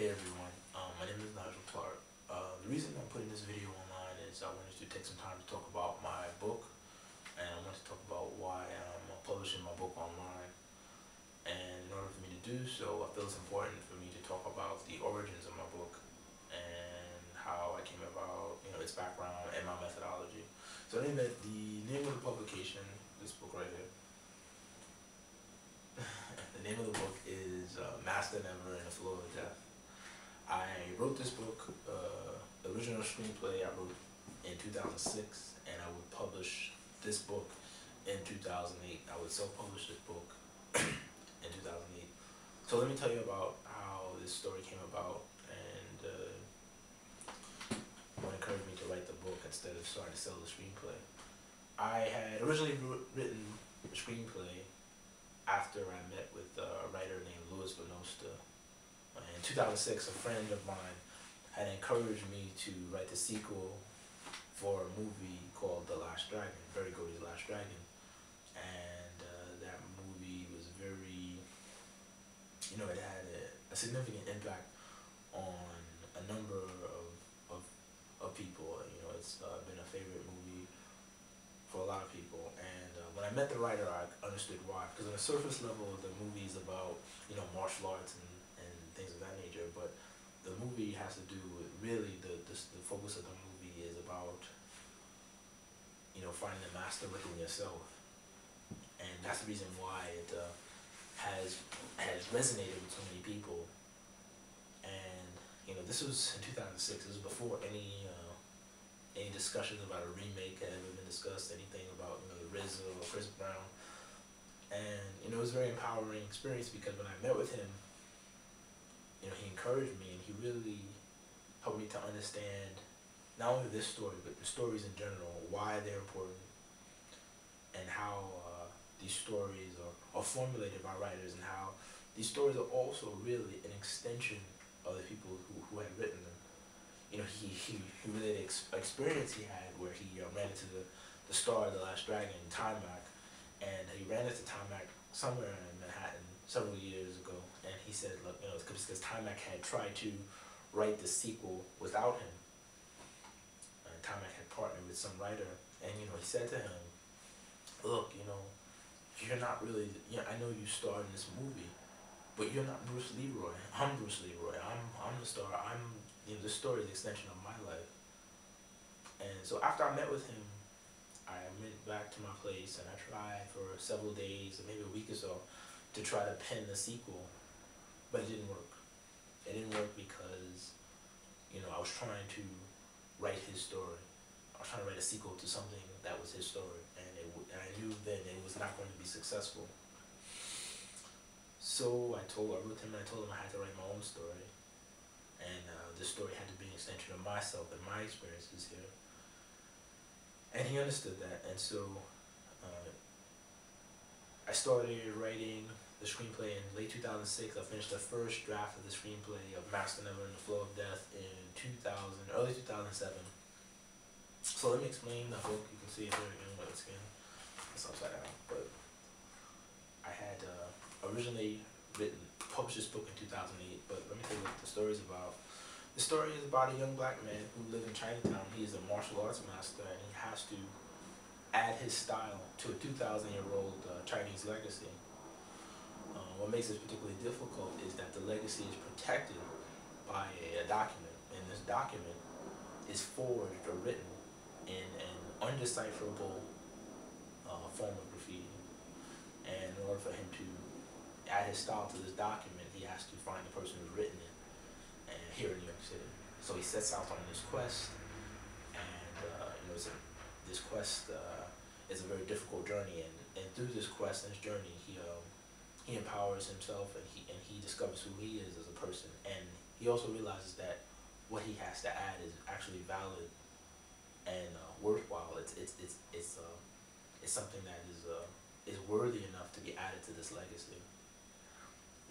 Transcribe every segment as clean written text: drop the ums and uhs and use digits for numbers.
Hey everyone, my name is Nigel Clarke. The reason I'm putting this video online is I wanted to take some time to talk about my book, and I want to talk about why I'm publishing my book online. And in order for me to do so, I feel it's important for me to talk about the origins of my book and how I came about, its background and my methodology. So the name of the publication, this book right here, the name of the book is MASTERNEVER and the Flow of Death. I wrote this book, the original screenplay I wrote in 2006, and I would publish this book in 2008. I would self-publish this book in 2008. So let me tell you about how this story came about and what encouraged me to write the book instead of starting to sell the screenplay. I had originally written the screenplay after I met with a writer named Louis Benosta. In 2006, a friend of mine had encouraged me to write the sequel for a movie called The Last Dragon, Barry Gordy's Last Dragon. And that movie was very, it had a significant impact on a number of people. It's been a favorite movie for a lot of people. And when I met the writer, I understood why. Because on the surface level, the movie is about, martial arts and things of that nature, but the movie has to do with really the focus of the movie is about finding the master within yourself, and that's the reason why it has resonated with so many people. And this was in 2006. This was before any discussions about a remake had ever been discussed, anything about RZA or Chris Brown. And it was a very empowering experience because when I met with him, he encouraged me, and he really helped me to understand not only this story, but the stories in general, why they're important, and how these stories are formulated by writers, and how these stories are also really an extension of the people who had written them. He related experience he had where he ran into the star of The Last Dragon, Timac, and he ran into Timac somewhere in Manhattan several years ago, and he said, look, it's because Timac had tried to write the sequel without him. And Timac had partnered with some writer, and he said to him, look, you're not really, I know you starred in this movie, but you're not Bruce Leroy. I'm Bruce Leroy. I'm the star. The story is an extension of my life. And so after I met with him, I went back to my place and I tried for several days, or maybe a week or so, to try to pen the sequel, but it didn't work. It didn't work because, I was trying to write his story. I was trying to write a sequel to something that was his story, and I knew then it was not going to be successful. So I wrote him, and I told him I had to write my own story, and this story had to be an extension of myself and my experiences here. And he understood that, and so I started writing the screenplay in late 2006. I finished the first draft of the screenplay of MASTERNEVER and the Flow of Death in early 2007. So let me explain the book. You can see it there again, but it's upside down. But I had originally published this book in 2008, but let me tell you what the story is about. The story is about a young black man who lives in Chinatown. He is a martial arts master, and he has to add his style to a 2,000-year-old Chinese legacy. What makes this particularly difficult is that the legacy is protected by a document, and this document is forged or written in an undecipherable form of graffiti. And in order for him to add his style to this document, he has to find the person who's written it, and here in New York City. So he sets out on this quest, and this quest is a very difficult journey, and through this quest and this journey, he empowers himself, and he discovers who he is as a person, and he also realizes that what he has to add is actually valid and worthwhile. It's something that is worthy enough to be added to this legacy.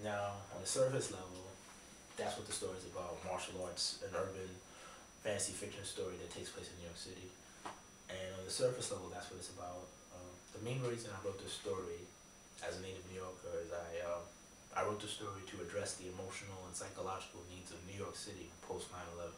Now, on the surface level, that's what the story is about: martial arts, an urban fantasy fiction story that takes place in New York City. And on the surface level, that's what it's about. The main reason I wrote this story as a native New Yorker is I wrote the story to address the emotional and psychological needs of New York City post 9/11.